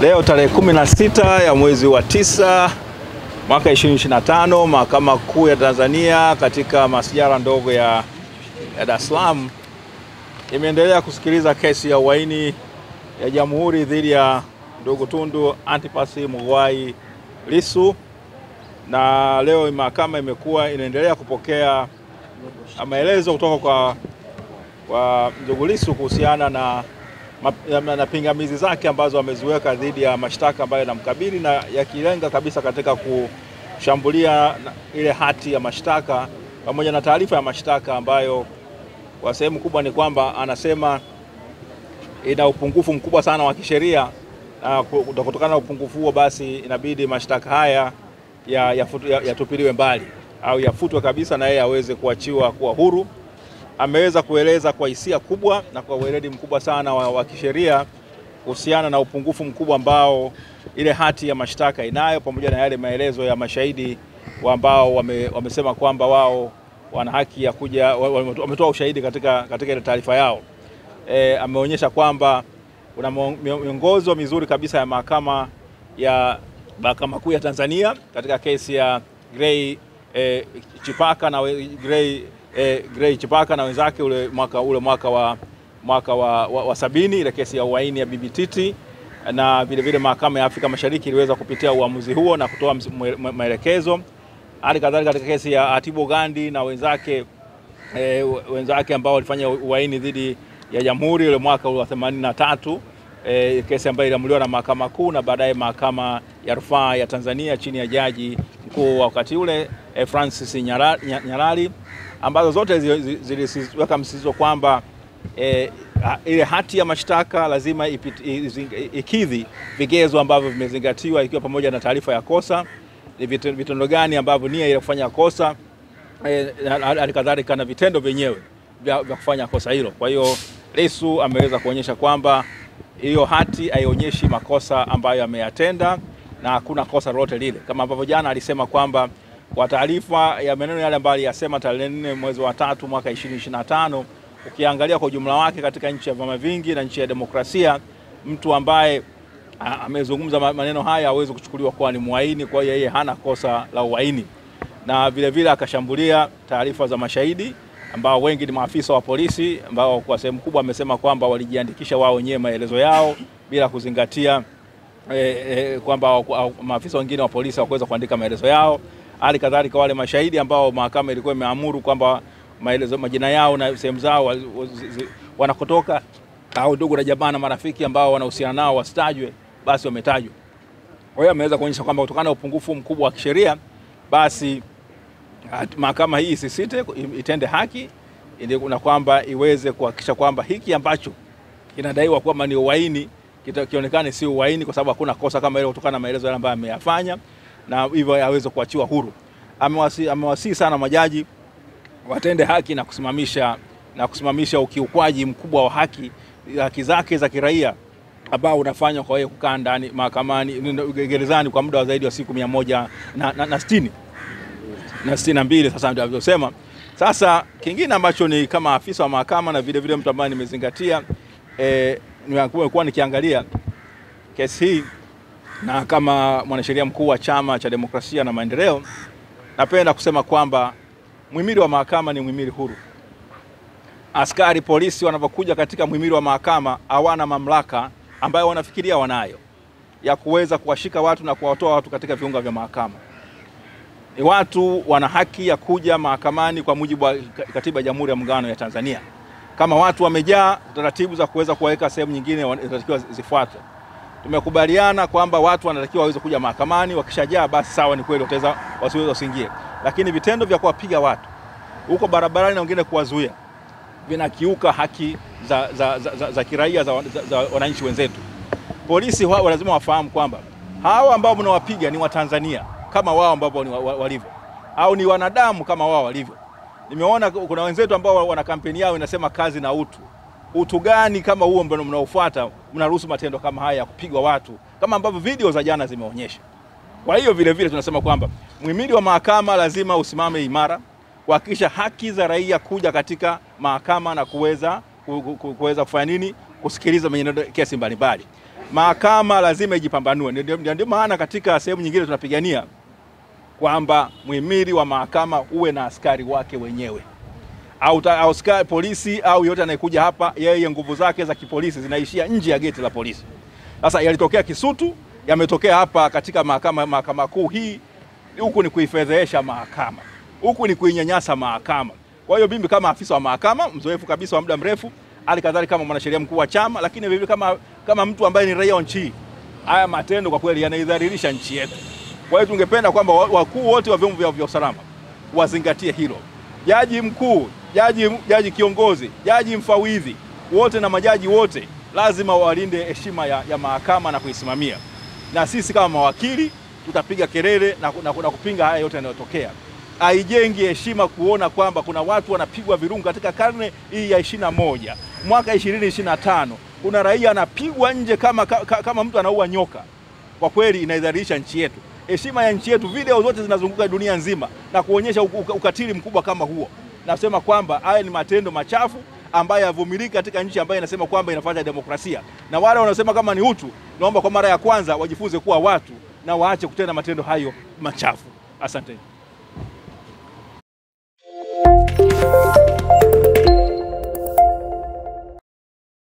Leo tarehe 16 ya mwezi wa 9 mwaka 2025, Mahakama Kuu ya Tanzania katika masijara ndogo ya Dar es Salaam imeendelea kusikiliza kesi ya uhaini ya Jamhuri dhidi ya ndugu Tundu Antipas Mughwai Lissu, na leo mahakama imekuwa inaendelea kupokea maelezo kutoka kwa ndugu Lissu kuhusiana na pingamizi zake ambazo ameziweka dhidi ya mashtaka ambayo yanamkabili, na yakilenga kabisa katika kushambulia ile hati ya mashtaka pamoja na taarifa ya mashtaka ambayo kwa sehemu kubwa ni kwamba anasema ina upungufu mkubwa sana wa kisheria, na kutokana na upungufu huo basi inabidi mashtaka haya yatupiliwe mbali au yafutwe kabisa na yeye aweze kuachiwa kuwa huru. Ameweza kueleza kwa hisia kubwa na kwa weledi mkubwa sana wa kisheria kuhusiana na upungufu mkubwa ambao ile hati ya mashtaka inayo, pamoja na yale maelezo ya mashahidi ambao wamesema kwamba wao wana haki ya kuja, wametoa ushahidi katika ile taarifa yao. Ameonyesha kwamba kuna miongozo mizuri kabisa ya Mahakama Kuu ya Tanzania katika kesi ya Gray Chipaka na wenzake ule mwaka wa 70, ile kesi ya uhaini ya Bibi Titi, na vile Mahakama ya Afrika Mashariki iliweza kupitia uamuzi huo na kutoa maelekezo. Hali kadhalika katika kesi ya Atibu Gandhi na wenzake ambao walifanya uhaini dhidi ya Jamhuri ule mwaka wa 83, kesi ambayo iliamuliwa na Mahakama Kuu na baadaye Mahakama ya Rufaa ya Tanzania chini ya Jaji Mkuu wakati ule Francis Nyalali, ambazo zote ziliweka msisitizo kwamba ile hati ya mashtaka lazima ikidhi vigezo ambavyo vimezingatiwa, ikiwa pamoja na taarifa ya kosa, vitendo gani ambavyo nia ile kufanya kosa, alikadhalika na vitendo vyenyewe vya kufanya kosa hilo. Kwa hiyo Lissu ameweza kuonyesha kwamba hiyo hati haionyeshi makosa ambayo ameyatenda na hakuna kosa lolote lile, kama ambavyo jana alisema kwamba kwa taarifa ya maneno yale ambayo aliyasema tarehe 4 mwezi wa 3 mwaka 2025, ukiangalia kwa ujumla wake katika nchi ya vyama vingi na nchi ya demokrasia, mtu ambaye amezungumza maneno haya hawezi kuchukuliwa kuwa ni muhaini, kwa hiyo yeye hana kosa la uhaini. Na vile akashambulia taarifa za mashahidi ambao wengi ni maafisa wa polisi ambao kwa sehemu kubwa amesema kwamba walijiandikisha wao wenyewe maelezo yao bila kuzingatia kwamba maafisa wengine wa polisi hawakuweza kuandika maelezo yao. Hali kadhalika wale mashahidi ambao mahakama ilikuwa imeamuru kwamba maelezo, majina yao na sehemu zao wanakotoka au ndugu na jamaa na marafiki ambao wanahusiana nao wasitajwe, basi wametajwa. Kwa hiyo ameweza kuonyesha kwamba kutokana na upungufu mkubwa wa kisheria, basi mahakama hii isisite, itende haki, na kwamba iweze kuhakikisha kwamba hiki ambacho kinadaiwa kwamba ni uhaini kionekane si uhaini, kwa sababu hakuna kosa kama ile kutokana na maelezo yale ambayo ameyafanya, na hivyo aweze kuachiwa huru. Amewasihi sana majaji watende haki na kusimamisha ukiukwaji mkubwa wa haki zake za kiraia ambao unafanywa kwa yeye kukaa ndani mahakamani gerezani kwa muda wa zaidi wa siku 162. Sasa ndio alivyosema. Sasa kingine ambacho ni kama afisa wa mahakama na vile mtu ambaye nimezingatia, nimekuwa nikiangalia kesi hii na kama mwanasheria mkuu wa Chama cha Demokrasia na Maendeleo, napenda kusema kwamba muhimili wa mahakama ni muhimili huru. Askari polisi wanapokuja katika muhimili wa mahakama hawana mamlaka ambayo wanafikiria wanayo ya kuweza kuwashika watu na kuwatoa watu katika viunga vya mahakama. Watu wana haki ya kuja mahakamani kwa mujibu wa Katiba ya Jamhuri ya Muungano ya Tanzania. Kama watu wamejaa, taratibu za kuweza kuwaweka sehemu nyingine zinatakiwa zifuatwe. Tumekubaliana kwamba watu wanatakiwa waweze kuja mahakamani, wakishajaa basi sawa, ni kweli wasiweze kuingia. Lakini vitendo vya kuwapiga watu huko barabarani na wengine kuwazuia vinakiuka haki za kiraia za wananchi wenzetu. Polisi lazima wafahamu kwamba hawa ambao mnawapiga ni Watanzania kama wao ambao walivyo, au ni wanadamu kama wao walivyo. Nimeona kuna wenzetu ambao wana kampeni yao inasema kazi na utu. Utu gani kama huo ambao mnaofuata mnaruhusu matendo kama haya ya kupigwa watu kama ambavyo video za jana zimeonyesha? Kwa hiyo vile tunasema kwamba muhimili wa mahakama lazima usimame imara kuhakikisha haki za raia kuja katika mahakama na kuweza kufanya nini, kusikiliza kesi mbalimbali. Mahakama lazima ijipambanue. Ndio maana katika sehemu nyingine tunapigania kwamba muhimili wa mahakama uwe na askari wake wenyewe, au askari polisi au yote anayekuja hapa, yeye nguvu zake za kipolisi zinaishia nje ya geti la polisi. Sasa yalitokea Kisutu, yametokea hapa katika mahakama kuu hii. Huku ni kuifedhesha mahakama, huku ni kuinyanyasa mahakama. Kwa hiyo mimi kama afisa wa mahakama mzoefu kabisa wa muda mrefu, alikadhalika kama mwanasheria mkuu wa chama, lakini vile kama mtu ambaye ni raia wa nchi, haya matendo kwa kweli yanaidhalilisha nchi yetu. Kwa hiyo tungependa kwamba wakuu wote wa vyombo vya usalama wazingatie hilo. Jaji mkuu, jaji kiongozi, jaji mfawidhi, wote na majaji wote lazima walinde heshima ya mahakama na kuisimamia. Na sisi kama mawakili tutapiga kelele na kupinga haya yote yanayotokea. Haijengi heshima kuona kwamba kuna watu wanapigwa virungu katika karne hii ya 21. Mwaka 2025 kuna raia anapigwa nje kama mtu anaua nyoka. Kwa kweli inaidhalilisha nchi yetu. Heshima ya nchi yetu, video zote zinazunguka dunia nzima na kuonyesha ukatili mkubwa kama huo. Nasema kwamba haya ni matendo machafu ambayo havumiliki katika nchi ambayo inasema kwamba inafuata demokrasia. Na wale wanaosema kama ni utu, naomba kwa mara ya kwanza wajifunze kuwa watu na waache kutenda matendo hayo machafu. Asante.